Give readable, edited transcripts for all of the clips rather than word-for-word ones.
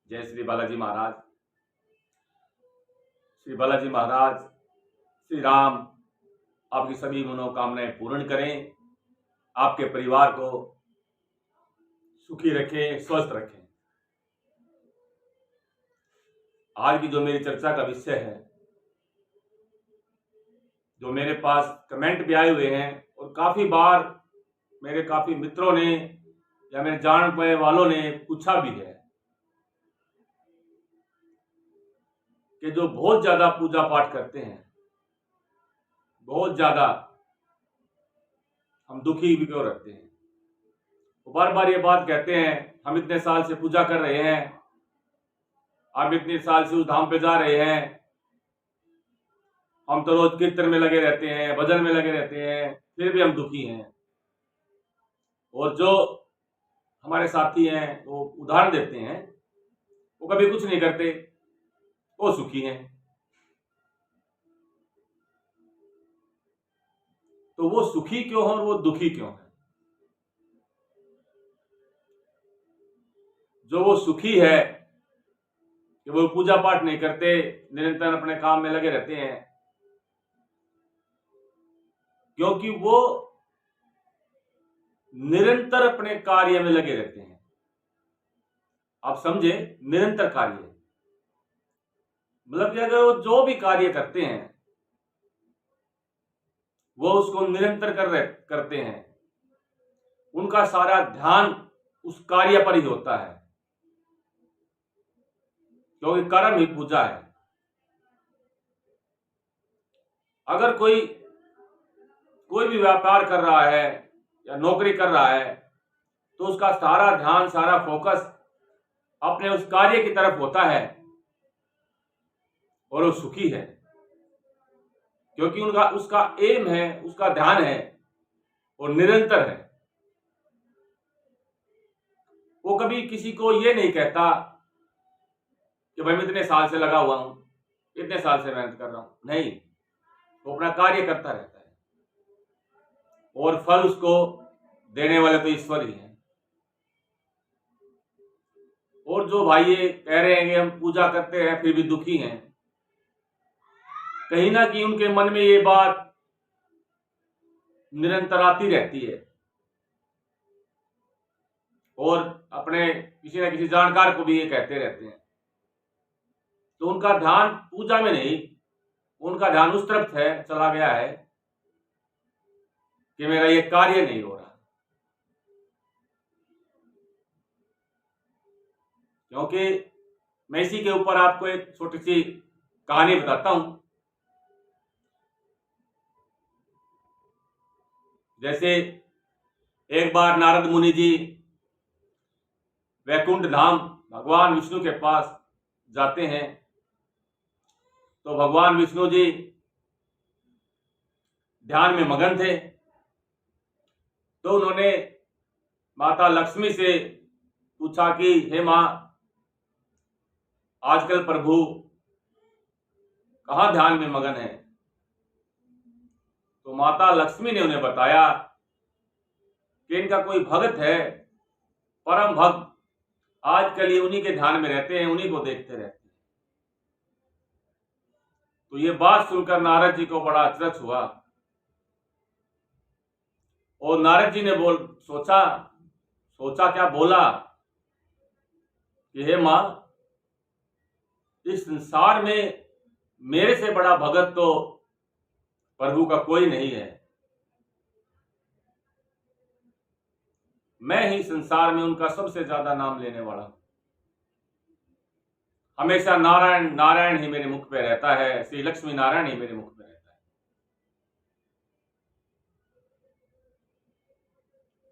जय श्री बालाजी महाराज। श्री बालाजी महाराज, श्री राम आपकी सभी मनोकामनाएं पूर्ण करें, आपके परिवार को सुखी रखें, स्वस्थ रखें। आज की जो मेरी चर्चा का विषय है, जो मेरे पास कमेंट भी आए हुए हैं और काफी बार मेरे काफी मित्रों ने या मेरे जान पाने वालों ने पूछा भी है कि जो बहुत ज्यादा पूजा पाठ करते हैं, बहुत ज्यादा, हम दुखी भी क्यों रहते हैं। वो बार बार ये बात कहते हैं, हम इतने साल से पूजा कर रहे हैं, हम इतने साल से उस धाम पे जा रहे हैं, हम तो रोज कीर्तन में लगे रहते हैं, भजन में लगे रहते हैं, फिर भी हम दुखी हैं। और जो हमारे साथी हैं वो उदाहरण देते हैं, वो कभी कुछ नहीं करते, वो सुखी हैं। तो वो सुखी क्यों है और वो दुखी क्यों है? जो वो सुखी है कि वो पूजा पाठ नहीं करते, निरंतर अपने काम में लगे रहते हैं, क्योंकि वो निरंतर अपने कार्य में लगे रहते हैं। आप समझे, निरंतर कार्य मतलब कि अगर वो जो भी कार्य करते हैं वो उसको निरंतर करते हैं, उनका सारा ध्यान उस कार्य पर ही होता है, क्योंकि कर्म ही पूजा है। अगर कोई भी व्यापार कर रहा है या नौकरी कर रहा है तो उसका सारा ध्यान, सारा फोकस अपने उस कार्य की तरफ होता है और वो सुखी है, क्योंकि उसका एम है, उसका ध्यान है और निरंतर है। वो कभी किसी को ये नहीं कहता कि भाई मैं इतने साल से लगा हुआ हूं, इतने साल से मेहनत कर रहा हूं। नहीं, वो अपना कार्य करता रहता है और फल उसको देने वाले तो ईश्वर ही हैं। और जो भाई ये कह रहे हैं कि हम पूजा करते हैं फिर भी दुखी हैं, कहीं ना कहीं उनके मन में ये बात निरंतर आती रहती है और अपने किसी न किसी जानकार को भी ये कहते रहते हैं। तो उनका ध्यान पूजा में नहीं, उनका ध्यान उस तरफ है, चला गया है कि मेरा ये कार्य नहीं हो रहा। क्योंकि मैं इसी के ऊपर आपको एक छोटी सी कहानी बताता हूं। जैसे एक बार नारद मुनि जी वैकुंठ धाम भगवान विष्णु के पास जाते हैं, तो भगवान विष्णु जी ध्यान में मगन थे। तो उन्होंने माता लक्ष्मी से पूछा कि हे मां, आजकल प्रभु कहां ध्यान में मगन है? तो माता लक्ष्मी ने उन्हें बताया कि इनका कोई भक्त है, परम भक्त, आजकल ये उन्हीं के ध्यान में रहते हैं, उन्हीं को देखते रहते हैं। तो ये बात सुनकर नारद जी को बड़ा अचरज हुआ और नारद जी ने सोचा क्या बोला कि हे मां, इस संसार में मेरे से बड़ा भगत तो प्रभु का कोई नहीं है। मैं ही संसार में उनका सबसे ज्यादा नाम लेने वाला हूं। हमेशा नारायण नारायण ही मेरे मुख पे रहता है, श्री लक्ष्मी नारायण ही मेरे मुख पे रहता है।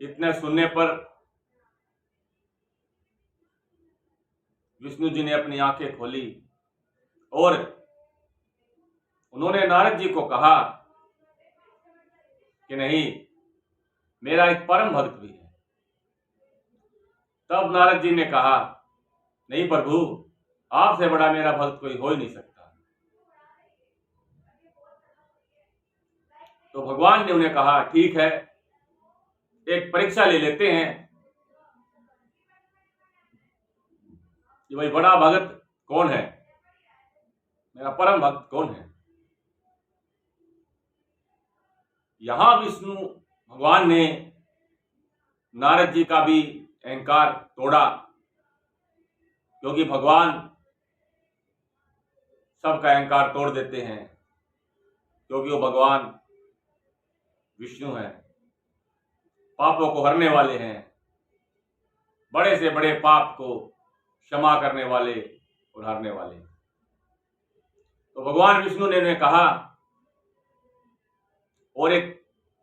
इतने सुनने पर विष्णु जी ने अपनी आंखें खोली और उन्होंने नारद जी को कहा कि नहीं, मेरा एक परम भक्त भी है। तब नारद जी ने कहा, नहीं प्रभु, आपसे बड़ा मेरा भक्त कोई हो ही नहीं सकता। तो भगवान ने उन्हें कहा, ठीक है, एक परीक्षा ले लेते हैं, कि भाई बड़ा भगत कौन है, मेरा परम भक्त कौन है। यहां विष्णु भगवान ने नारद जी का भी अहंकार तोड़ा, क्योंकि भगवान सबका अहंकार तोड़ देते हैं, क्योंकि वो भगवान विष्णु हैं, पापों को हरने वाले हैं, बड़े से बड़े पाप को क्षमा करने वाले और हरने वाले। तो भगवान विष्णु ने उन्हें कहा और एक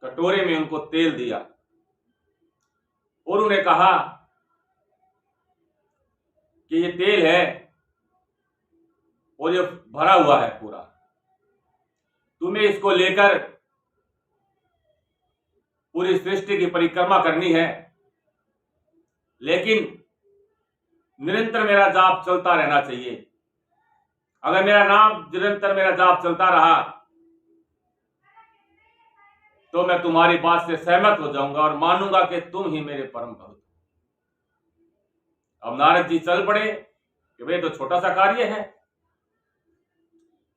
कटोरे में उनको तेल दिया और उन्हें कहा कि ये तेल है और ये भरा हुआ है पूरा, तुम्हें इसको लेकर पूरी सृष्टि की परिक्रमा करनी है, लेकिन निरंतर मेरा जाप चलता रहना चाहिए। अगर मेरा नाम निरंतर मेरा जाप चलता रहा तो मैं तुम्हारी बात से सहमत हो जाऊंगा और मानूंगा कि तुम ही मेरे परम भक्त हो। अब नारद जी चल पड़े कि भाई तो छोटा सा कार्य है।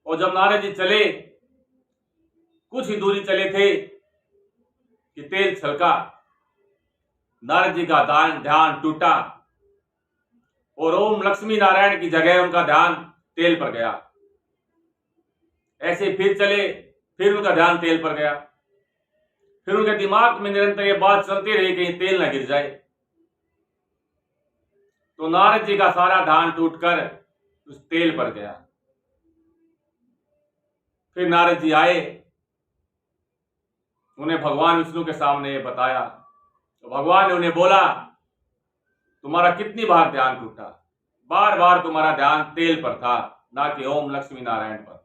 और जब नारद जी चले, कुछ ही दूरी चले थे कि तेल छलका, नारद जी का ध्यान टूटा और ओम लक्ष्मी नारायण की जगह उनका ध्यान तेल पर गया। ऐसे फिर चले, फिर उनका ध्यान तेल पर गया। फिर उनके दिमाग में निरंतर ये बात चलती रही कहीं तेल ना गिर जाए। तो नारद जी का सारा ध्यान टूटकर उस तेल पर गया। फिर नारद जी आए, उन्हें भगवान विष्णु के सामने ये बताया। तो भगवान ने उन्हें बोला, तुम्हारा कितनी बार ध्यान टूटा, बार बार तुम्हारा ध्यान तेल पर था, ना कि ओम लक्ष्मी नारायण पर।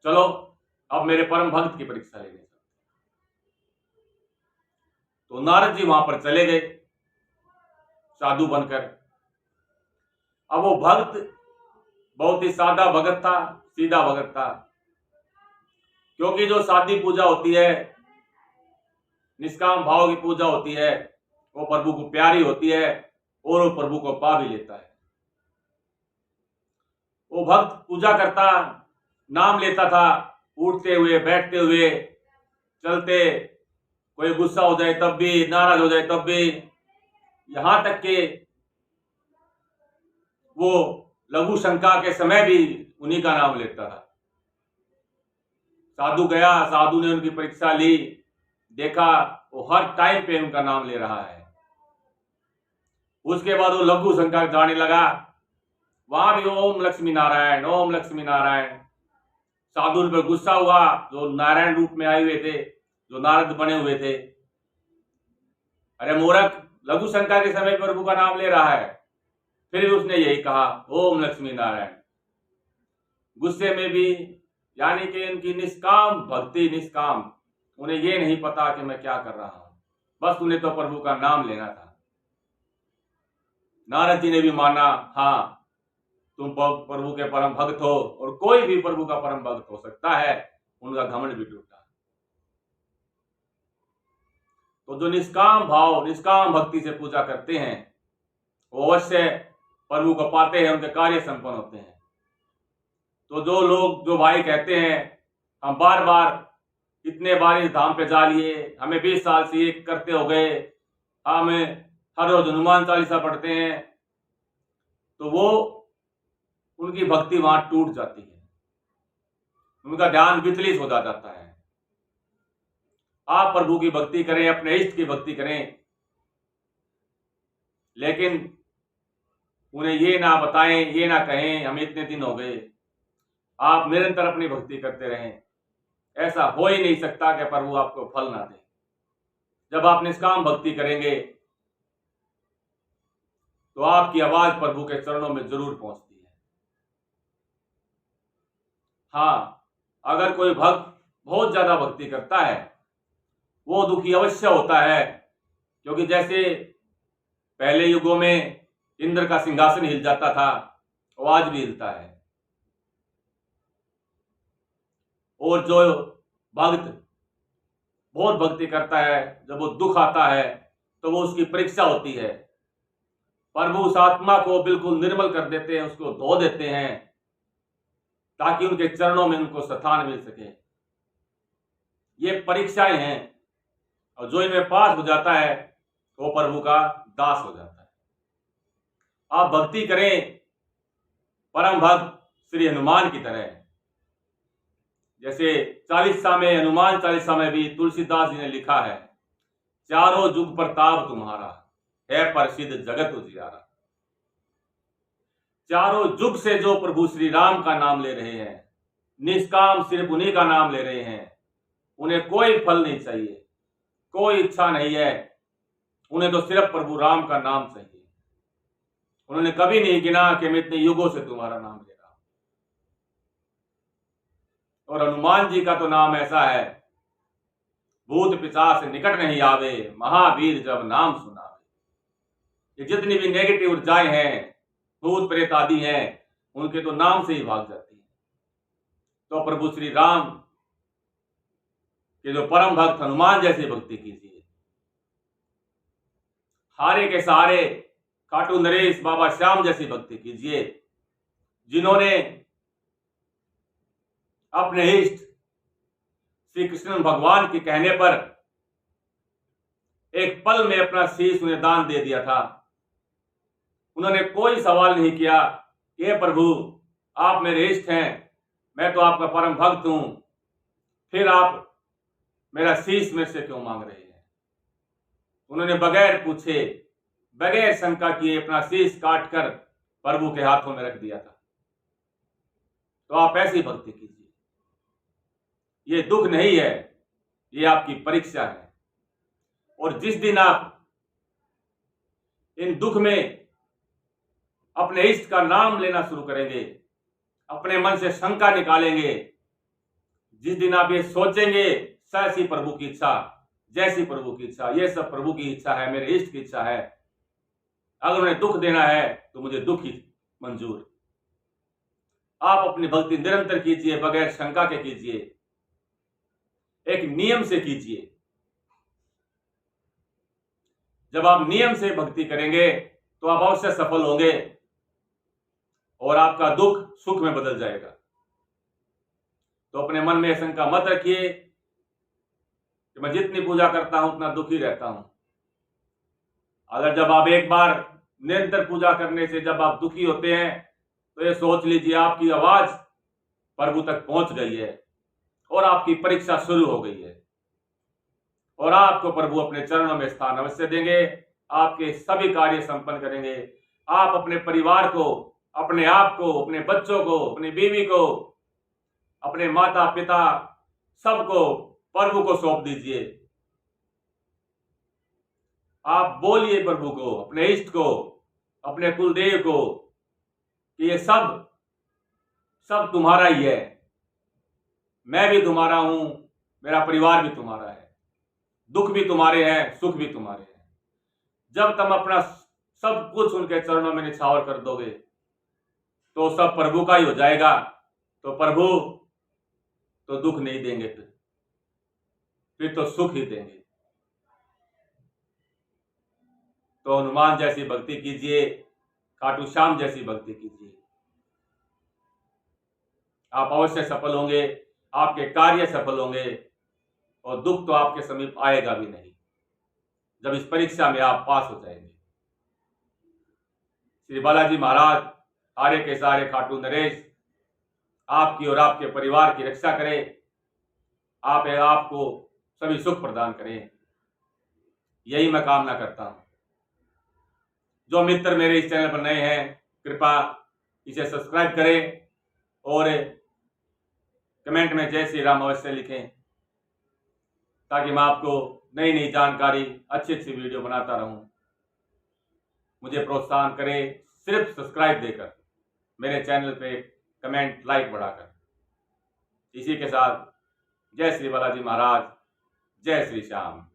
चलो अब मेरे परम भक्त की परीक्षा लेने। तो नारद जी वहां पर चले गए साधु बनकर। अब वो भक्त बहुत ही सादा भगत था, सीधा भगत था, क्योंकि जो सादी पूजा होती है, निष्काम भाव की पूजा होती है, वो प्रभु को प्यारी होती है और वो प्रभु को पा भी लेता है। वो भक्त पूजा करता, नाम लेता था, उठते हुए, बैठते हुए, चलते, कोई गुस्सा हो जाए तब भी, नाराज हो जाए तब भी, यहां तक कि वो लघु शंका के समय भी उन्हीं का नाम लेता था। साधु गया, साधु ने उनकी परीक्षा ली, देखा वो हर टाइम पे उनका नाम ले रहा है। उसके बाद वो लघु शंका जाने लगा, वहां भी ओम लक्ष्मी नारायण, ओम लक्ष्मी नारायण। साधु उन पर गुस्सा हुआ, जो नारायण रूप में आए हुए थे, जो नारद बने हुए थे। अरे मूर्ख, लघु शंका के समय प्रभु का नाम ले रहा है। फिर भी उसने यही कहा, ओम लक्ष्मी नारायण। गुस्से में भी, यानी कि इनकी निष्काम भक्ति, निष्काम, उन्हें ये नहीं पता कि मैं क्या कर रहा हूं, बस उन्हें तो प्रभु का नाम लेना था। नारद जी ने भी माना, हाँ तुम प्रभु के परम भक्त हो और कोई भी प्रभु का परम भक्त हो सकता है। उनका घमंड भी टूटा। तो जो निष्काम भाव, निष्काम भक्ति से पूजा करते हैं, वो अवश्य प्रभु को पाते हैं, उनके कार्य संपन्न होते हैं। तो जो लोग, जो भाई कहते हैं हम बार बार इतने बार इस धाम पे जा लिए, हमें 20 साल से ये करते हो गए, हम हर रोज हनुमान चालीसा पढ़ते हैं, तो वो उनकी भक्ति वहां टूट जाती है, उनका ध्यान विचलित हो जाता है। आप प्रभु की भक्ति करें, अपने इष्ट की भक्ति करें, लेकिन उन्हें ये ना बताएं, ये ना कहें हमें इतने दिन हो गए। आप निरंतर अपनी भक्ति करते रहें। ऐसा हो ही नहीं सकता कि प्रभु आपको फल ना दे। जब आप निष्काम भक्ति करेंगे तो आपकी आवाज प्रभु के चरणों में जरूर पहुंचती है। हाँ, अगर कोई भक्त बहुत ज्यादा भक्ति करता है, वो दुखी अवश्य होता है, क्योंकि जैसे पहले युगों में इंद्र का सिंहासन हिल जाता था, वो आज भी हिलता है। और जो भक्त बहुत भक्ति करता है, जब वो दुख आता है तो वो उसकी परीक्षा होती है प्रभु उस आत्मा को बिल्कुल निर्मल कर देते हैं, उसको धो देते हैं, ताकि उनके चरणों में उनको स्थान मिल सके। ये परीक्षाएं हैं, और जो इनमें पास हो जाता है वो प्रभु का दास हो जाता है। आप भक्ति करें परम भक्त श्री हनुमान की तरह। जैसे 40सा में, हनुमान 40सा में भी तुलसीदास जी ने लिखा है, चारों जुग प्रताप तुम्हारा है प्रसिद्ध जगत उजियारा। चारों जुग से जो प्रभु श्री राम का नाम ले रहे हैं, निष्काम सिर्फ उन्हीं का नाम ले रहे हैं, उन्हें कोई फल नहीं चाहिए, कोई इच्छा नहीं है, उन्हें तो सिर्फ प्रभु राम का नाम चाहिए। उन्होंने कभी नहीं गिना कि मैं इतने युगों से तुम्हारा नाम ले रहा हूं। और हनुमान जी का तो नाम ऐसा है, भूत पिशाच निकट नहीं आवे, महावीर जब नाम सुनावे। ये जितनी भी नेगेटिव ऊर्जाएं हैं, भूत प्रेत आदि हैं, उनके तो नाम से ही भाग जाती है। तो प्रभु श्री राम के जो परम भक्त हनुमान जैसी भक्ति कीजिए। हारे के सहारे खाटू नरेश बाबा श्याम जैसी भक्ति कीजिए, जिन्होंने अपने इष्ट श्री कृष्ण भगवान के कहने पर एक पल में अपना शीश उन्हें दान दे दिया था। उन्होंने कोई सवाल नहीं किया कि हे प्रभु, आप मेरे इष्ट हैं, मैं तो आपका परम भक्त हूं, फिर आप मेरा शीश मेरे से क्यों मांग रहे हैं। उन्होंने बगैर पूछे, बगैर शंका किए अपना शीश काटकर प्रभु के हाथों में रख दिया था। तो आप ऐसी भक्ति कीजिए। ये दुख नहीं है, ये आपकी परीक्षा है। और जिस दिन आप इन दुख में अपने इष्ट का नाम लेना शुरू करेंगे, अपने मन से शंका निकालेंगे, जिस दिन आप ये सोचेंगे सैसी प्रभु की इच्छा, जैसी प्रभु की इच्छा, ये सब प्रभु की इच्छा है, मेरे इष्ट की इच्छा है, अगर उन्हें दुख देना है तो मुझे दुख ही मंजूर। आप अपनी भक्ति निरंतर कीजिए, बगैर शंका के कीजिए, एक नियम से कीजिए। जब आप नियम से भक्ति करेंगे तो आप अवश्य सफल होंगे और आपका दुख सुख में बदल जाएगा। तो अपने मन में शंका मत रखिए कि मैं जितनी पूजा करता हूं उतना दुखी रहता हूं। अगर जब आप एक बार निरंतर पूजा करने से जब आप दुखी होते हैं तो ये सोच लीजिए आपकी आवाज प्रभु तक पहुंच गई है और आपकी परीक्षा शुरू हो गई है, और आपको प्रभु अपने चरणों में स्थान अवश्य देंगे, आपके सभी कार्य संपन्न करेंगे। आप अपने परिवार को, अपने आप को, अपने बच्चों को, अपनी बीवी को, अपने माता पिता सबको प्रभु को सौंप दीजिए। आप बोलिए प्रभु को, अपने इष्ट को, अपने कुलदेव को कि ये सब तुम्हारा ही है, मैं भी तुम्हारा हूं, मेरा परिवार भी तुम्हारा है, दुख भी तुम्हारे हैं, सुख भी तुम्हारे हैं। जब तुम अपना सब कुछ उनके चरणों में निछावर कर दोगे तो सब प्रभु का ही हो जाएगा। तो प्रभु तो दुख नहीं देंगे, फिर तो सुख ही देंगे। तो हनुमान जैसी भक्ति कीजिए, खाटू श्याम जैसी भक्ति कीजिए, आप अवश्य सफल होंगे, आपके कार्य सफल होंगे और दुख तो आपके समीप आएगा भी नहीं जब इस परीक्षा में आप पास हो जाएंगे। श्री बालाजी महाराज हारे के सारे खाटू नरेश आपकी और आपके परिवार की रक्षा करें, आपको सभी सुख प्रदान करें, यही मैं कामना करता हूं। जो मित्र मेरे इस चैनल पर नए हैं, कृपया इसे सब्सक्राइब करें और कमेंट में जय श्री राम अवश्य लिखें, ताकि मैं आपको नई नई जानकारी, अच्छी अच्छी वीडियो बनाता रहूं। मुझे प्रोत्साहन करें सिर्फ सब्सक्राइब देकर, मेरे चैनल पे कमेंट लाइक बढ़ाकर। इसी के साथ जय श्री बालाजी महाराज, जय श्री श्याम।